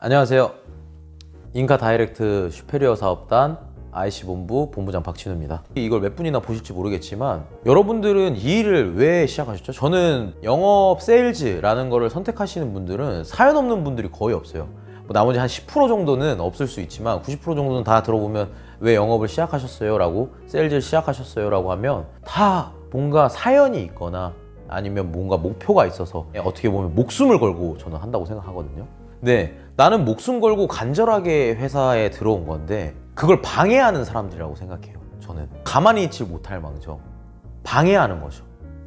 안녕하세요. 인카다이렉트 슈페리어 사업단 IC본부 본부장 박진우입니다. 이걸 몇 분이나 보실지 모르겠지만 여러분들은 이 일을 왜 시작하셨죠? 저는 영업 세일즈라는 거를 선택하시는 분들은 사연 없는 분들이 거의 없어요. 뭐 나머지 한 10% 정도는 없을 수 있지만 90% 정도는 다 들어보면 왜 영업을 시작하셨어요? 라고 세일즈를 시작하셨어요? 라고 하면 다 뭔가 사연이 있거나 아니면 뭔가 목표가 있어서 어떻게 보면 목숨을 걸고 저는 한다고 생각하거든요. 네, 나는 목숨 걸고 간절하게 회사에 들어온 건데 그걸 방해하는 사람들이라고 생각해요. 저는 가만히 있지 못할 망정 방해하는 거죠.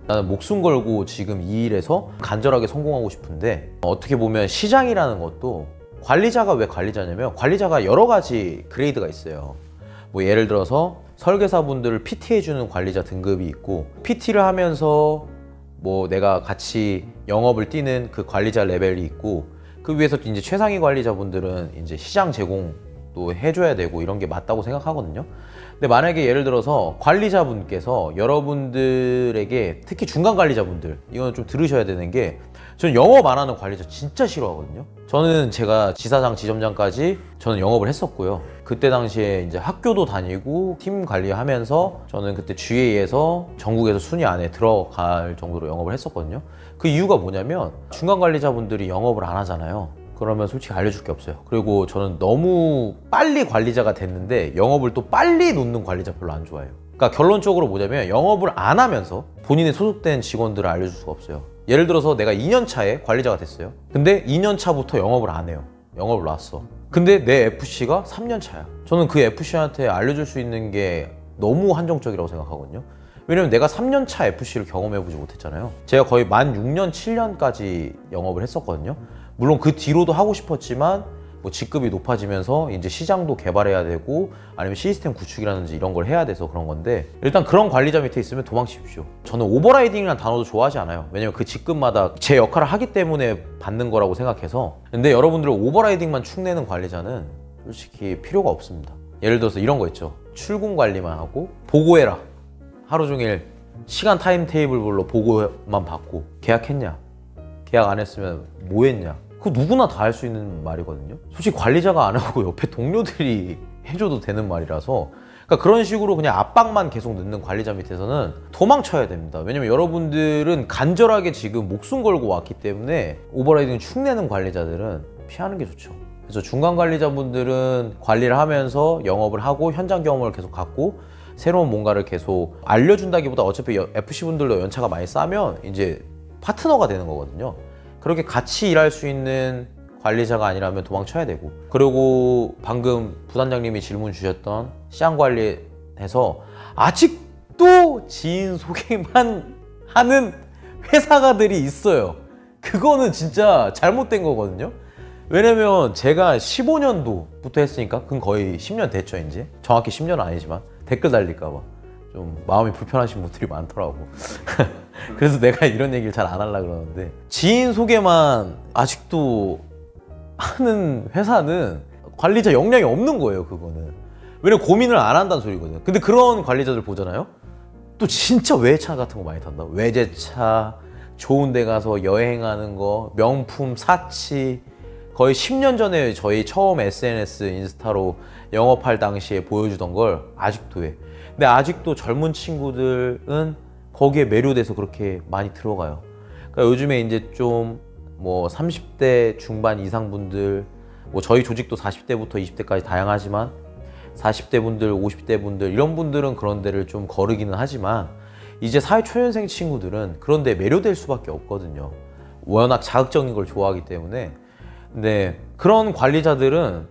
나는 목숨 걸고 지금 이 일에서 간절하게 성공하고 싶은데 어떻게 보면 시장이라는 것도 관리자가 왜 관리자냐면 관리자가 여러 가지 그레이드가 있어요. 뭐 예를 들어서 설계사분들을 PT 해주는 관리자 등급이 있고 PT를 하면서 뭐 내가 같이 영업을 뛰는 그 관리자 레벨이 있고 그 위에서 이제 최상위 관리자분들은 이제 시장 제공도 해줘야 되고 이런 게 맞다고 생각하거든요. 근데 만약에 예를 들어서 관리자분께서 여러분들에게 특히 중간 관리자분들 이건 좀 들으셔야 되는 게 저는 영업 안 하는 관리자 진짜 싫어하거든요. 저는 제가 지사장, 지점장까지 저는 영업을 했었고요. 그때 당시에 이제 학교도 다니고 팀 관리하면서 저는 그때 GA에서 전국에서 순위 안에 들어갈 정도로 영업을 했었거든요. 그 이유가 뭐냐면 중간 관리자분들이 영업을 안 하잖아요. 그러면 솔직히 알려줄 게 없어요. 그리고 저는 너무 빨리 관리자가 됐는데 영업을 또 빨리 놓는 관리자 별로 안 좋아해요. 그러니까 결론적으로 뭐냐면 영업을 안 하면서 본인의 소속된 직원들을 알려줄 수가 없어요. 예를 들어서 내가 2년 차에 관리자가 됐어요. 근데 2년 차부터 영업을 안 해요. 영업을 놨어. 근데 내 FC가 3년 차야. 저는 그 FC한테 알려줄 수 있는 게 너무 한정적이라고 생각하거든요. 왜냐면 내가 3년 차 FC를 경험해보지 못했잖아요. 제가 거의 만 6년, 7년까지 영업을 했었거든요. 물론 그 뒤로도 하고 싶었지만 뭐 직급이 높아지면서 이제 시장도 개발해야 되고 아니면 시스템 구축이라든지 이런 걸 해야 돼서 그런 건데 일단 그런 관리자 밑에 있으면 도망치십시오. 저는 오버라이딩이라는 단어도 좋아하지 않아요. 왜냐면 그 직급마다 제 역할을 하기 때문에 받는 거라고 생각해서. 근데 여러분들 오버라이딩만 축내는 관리자는 솔직히 필요가 없습니다. 예를 들어서 이런 거 있죠. 출근 관리만 하고 보고해라. 하루 종일 시간 타임 테이블별로 보고만 받고 계약했냐? 계약 안 했으면 뭐 했냐? 그거 누구나 다 할 수 있는 말이거든요. 솔직히 관리자가 안 하고 옆에 동료들이 해줘도 되는 말이라서 그러니까 그런 식으로 그냥 압박만 계속 넣는 관리자 밑에서는 도망쳐야 됩니다. 왜냐면 여러분들은 간절하게 지금 목숨 걸고 왔기 때문에 오버라이딩 축내는 관리자들은 피하는 게 좋죠. 그래서 중간 관리자분들은 관리를 하면서 영업을 하고 현장 경험을 계속 갖고 새로운 뭔가를 계속 알려준다기보다 어차피 FC분들도 연차가 많이 쌓으면 이제 파트너가 되는 거거든요. 그렇게 같이 일할 수 있는 관리자가 아니라면 도망쳐야 되고. 그리고 방금 부단장님이 질문 주셨던 시장 관리에서 아직도 지인 소개만 하는 회사가들이 있어요. 그거는 진짜 잘못된 거거든요. 왜냐면 제가 15년도부터 했으니까 그건 거의 10년 됐죠. 이제 정확히 10년은 아니지만 댓글 달릴까 봐 좀 마음이 불편하신 분들이 많더라고. 그래서 내가 이런 얘기를 잘 안 하려고 그러는데 지인 소개만 아직도 하는 회사는 관리자 역량이 없는 거예요. 그거는 왜냐면 고민을 안 한다는 소리거든. 근데 그런 관리자들 보잖아요. 또 진짜 외제차 같은 거 많이 탄다. 외제차, 좋은 데 가서 여행하는 거, 명품 사치. 거의 10년 전에 저희 처음 SNS 인스타로 영업할 당시에 보여주던 걸 아직도 해. 근데 아직도 젊은 친구들은 거기에 매료돼서 그렇게 많이 들어가요. 그러니까 요즘에 이제 좀 뭐 30대 중반 이상 분들, 뭐 저희 조직도 40대부터 20대까지 다양하지만 40대 분들, 50대 분들 이런 분들은 그런 데를 좀 거르기는 하지만 이제 사회초년생 친구들은 그런 데 매료될 수밖에 없거든요. 워낙 자극적인 걸 좋아하기 때문에. 근데 그런 관리자들은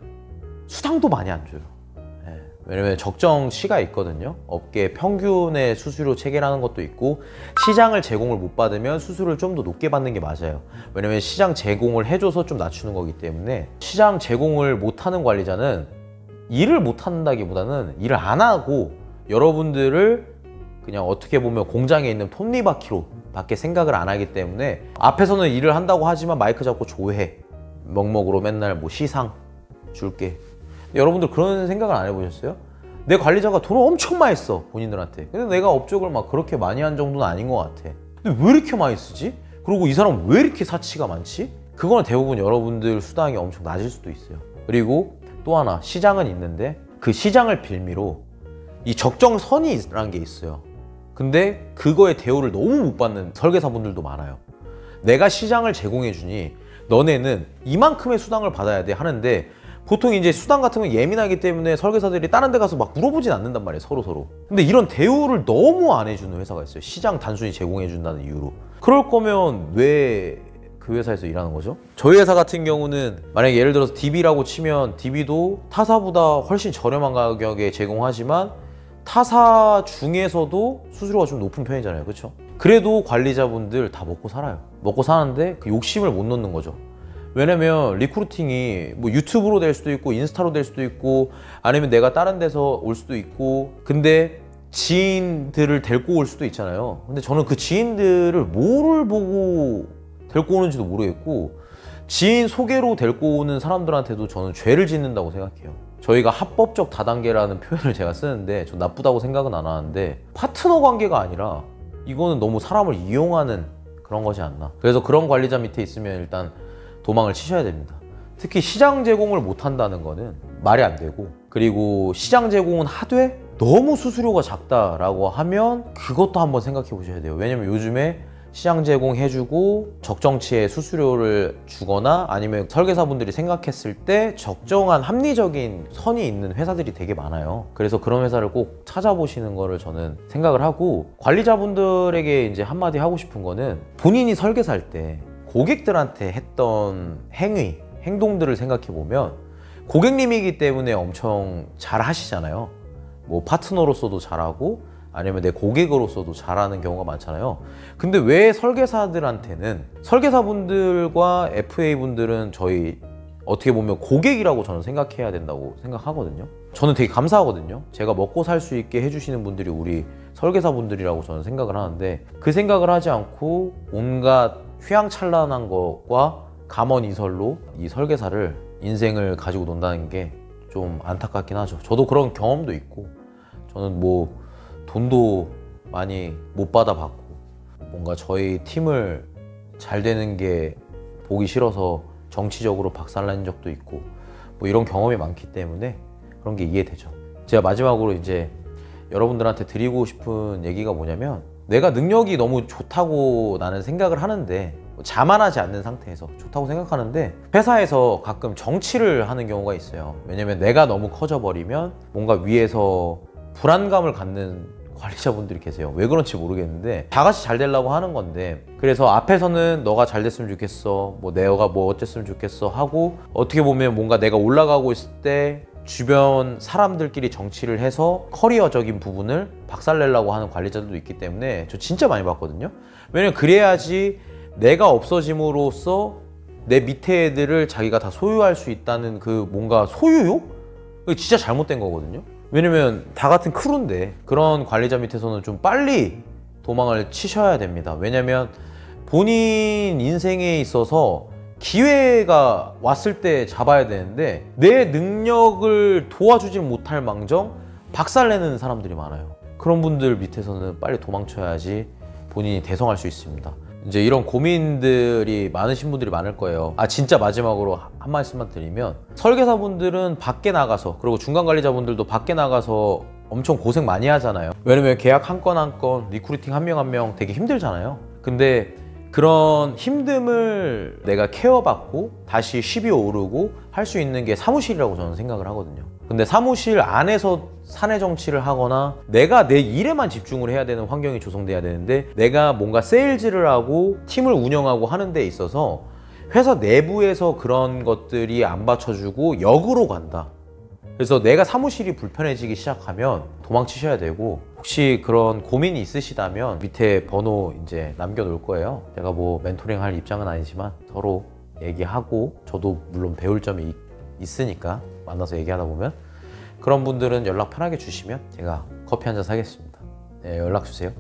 수당도 많이 안 줘요. 왜냐면 적정치가 있거든요. 업계 평균의 수수료 체계라는 것도 있고 시장을 제공을 못 받으면 수수료를 좀 더 높게 받는 게 맞아요. 왜냐면 시장 제공을 해줘서 좀 낮추는 거기 때문에 시장 제공을 못하는 관리자는 일을 못한다기보다는 일을 안 하고 여러분들을 그냥 어떻게 보면 공장에 있는 톱니바퀴로 밖에 생각을 안 하기 때문에 앞에서는 일을 한다고 하지만 마이크 잡고 조회 먹먹으로 맨날 뭐 시상 줄게. 여러분들 그런 생각을 안 해보셨어요? 내 관리자가 돈을 엄청 많이 써 본인들한테. 근데 내가 업적을 막 그렇게 많이 한 정도는 아닌 것 같아. 근데 왜 이렇게 많이 쓰지? 그리고 이 사람 왜 이렇게 사치가 많지? 그거는 대부분 여러분들 수당이 엄청 낮을 수도 있어요. 그리고 또 하나, 시장은 있는데 그 시장을 빌미로 이 적정선이라는 게 있어요. 근데 그거의 대우를 너무 못 받는 설계사분들도 많아요. 내가 시장을 제공해 주니 너네는 이만큼의 수당을 받아야 돼 하는데, 보통 이제 수당 같은 건 예민하기 때문에 설계사들이 다른 데 가서 막 물어보진 않는단 말이에요, 서로. 근데 이런 대우를 너무 안 해주는 회사가 있어요. 시장 단순히 제공해 준다는 이유로. 그럴 거면 왜 그 회사에서 일하는 거죠? 저희 회사 같은 경우는 만약에 예를 들어서 DB라고 치면 DB도 타사보다 훨씬 저렴한 가격에 제공하지만 타사 중에서도 수수료가 좀 높은 편이잖아요, 그렇죠? 그래도 관리자분들 다 먹고 살아요. 먹고 사는데 그 욕심을 못 놓는 거죠. 왜냐면 리크루팅이 뭐 유튜브로 될 수도 있고 인스타로 될 수도 있고 아니면 내가 다른 데서 올 수도 있고, 근데 지인들을 데리고 올 수도 있잖아요. 근데 저는 그 지인들을 뭐를 보고 데리고 오는지도 모르겠고, 지인 소개로 데리고 오는 사람들한테도 저는 죄를 짓는다고 생각해요. 저희가 합법적 다단계라는 표현을 제가 쓰는데 저 나쁘다고 생각은 안 하는데, 파트너 관계가 아니라 이거는 너무 사람을 이용하는 그런 거지 않나. 그래서 그런 관리자 밑에 있으면 일단 도망을 치셔야 됩니다. 특히 시장 제공을 못 한다는 거는 말이 안 되고, 그리고 시장 제공은 하되 너무 수수료가 작다라고 하면 그것도 한번 생각해 보셔야 돼요. 왜냐면 요즘에 시장 제공해주고 적정치의 수수료를 주거나 아니면 설계사분들이 생각했을 때 적정한 합리적인 선이 있는 회사들이 되게 많아요. 그래서 그런 회사를 꼭 찾아보시는 거를 저는 생각을 하고, 관리자분들에게 이제 한마디 하고 싶은 거는, 본인이 설계사일 때 고객들한테 했던 행동들을 생각해 보면 고객님이기 때문에 엄청 잘 하시잖아요. 뭐 파트너로서도 잘하고 아니면 내 고객으로서도 잘하는 경우가 많잖아요. 근데 왜 설계사들한테는, 설계사분들과 FA분들은 저희 어떻게 보면 고객이라고 저는 생각해야 된다고 생각하거든요. 저는 되게 감사하거든요. 제가 먹고 살 수 있게 해주시는 분들이 우리 설계사분들이라고 저는 생각을 하는데, 그 생각을 하지 않고 온갖 휘황찬란한 것과 감언이설로 이 설계사를 인생을 가지고 논다는 게 좀 안타깝긴 하죠. 저도 그런 경험도 있고, 저는 뭐 돈도 많이 못 받아봤고, 뭔가 저희 팀을 잘 되는 게 보기 싫어서 정치적으로 박살난 적도 있고, 뭐 이런 경험이 많기 때문에 그런 게 이해되죠. 제가 마지막으로 이제 여러분들한테 드리고 싶은 얘기가 뭐냐면, 내가 능력이 너무 좋다고 나는 생각을 하는데, 자만하지 않는 상태에서 좋다고 생각하는데, 회사에서 가끔 정치를 하는 경우가 있어요. 왜냐면 내가 너무 커져버리면 뭔가 위에서 불안감을 갖는 관리자분들이 계세요. 왜 그런지 모르겠는데 다 같이 잘 되려고 하는 건데, 그래서 앞에서는 너가 잘 됐으면 좋겠어, 뭐 내가 뭐 어쨌으면 좋겠어 하고, 어떻게 보면 뭔가 내가 올라가고 있을 때 주변 사람들끼리 정치를 해서 커리어적인 부분을 박살내려고 하는 관리자들도 있기 때문에 저 진짜 많이 봤거든요. 왜냐면 그래야지 내가 없어짐으로써 내 밑에 애들을 자기가 다 소유할 수 있다는 그 뭔가 소유욕? 그게 진짜 잘못된 거거든요. 왜냐면 다 같은 크루인데, 그런 관리자 밑에서는 좀 빨리 도망을 치셔야 됩니다. 왜냐면 본인 인생에 있어서 기회가 왔을 때 잡아야 되는데 내 능력을 도와주지 못할 망정 박살내는 사람들이 많아요. 그런 분들 밑에서는 빨리 도망쳐야지 본인이 대성할 수 있습니다. 이제 이런 고민들이 많으신 분들이 많을 거예요. 진짜 마지막으로 한 말씀만 드리면, 설계사분들은 밖에 나가서, 그리고 중간관리자분들도 밖에 나가서 엄청 고생 많이 하잖아요. 왜냐면 계약 한 건 한 건, 리크루팅 한 명 한 명 되게 힘들잖아요. 근데 그런 힘듦을 내가 케어받고 다시 10이 오르고 할 수 있는 게 사무실이라고 저는 생각을 하거든요. 근데 사무실 안에서 사내 정치를 하거나 내가 내 일에만 집중을 해야 되는 환경이 조성돼야 되는데, 내가 뭔가 세일즈를 하고 팀을 운영하고 하는 데 있어서 회사 내부에서 그런 것들이 안 받쳐주고 역으로 간다. 그래서 내가 사무실이 불편해지기 시작하면 도망치셔야 되고, 혹시 그런 고민이 있으시다면 밑에 번호 이제 남겨놓을 거예요. 제가 뭐 멘토링 할 입장은 아니지만 서로 얘기하고, 저도 물론 배울 점이 있으니까 만나서 얘기하다 보면, 그런 분들은 연락 편하게 주시면 제가 커피 한 잔 사겠습니다. 네, 연락 주세요.